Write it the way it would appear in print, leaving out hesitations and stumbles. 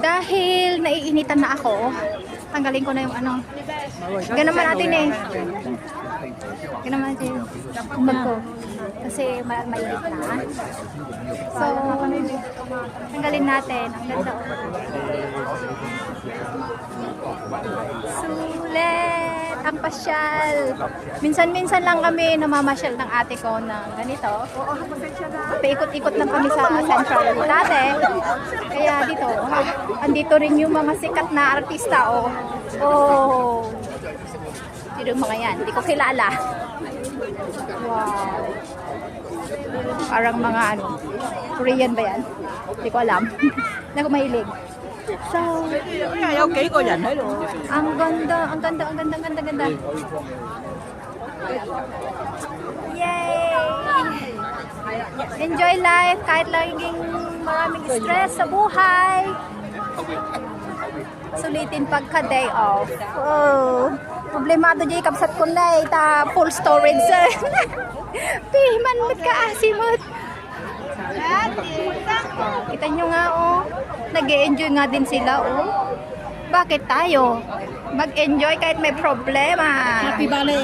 Dahil naiinitan na ako, tanggalin ko na yung ano. Ganaman natin eh. Ganaman natin yung bag ko. Kasi mainit na. So, tanggalin natin. Ang ganda. Sulit! Ang pasyal. Minsan-minsan lang kami namamasyal ng ate ko ng ganito. Paikot-ikot lang kami sa Central dati. Kaya dito, andito rin yung mga sikat na artista. Oh. Sino yung mga yan? Hindi ko kilala. Wow. Parang mga ano, Korean ba yan? Hindi ko alam. Hindi ko mahilig. So, ang ganda. Yay! Enjoy life kahit laging maraming stress sa buhay. Sulitin pagka day off. Oh, problemado jay kapsat ko na ita full storage. Piman mit ka asimot. Kita nyo nga nag-e-enjoy nga din sila Bakit tayo? Mag-enjoy kahit may problema. Happy Valley.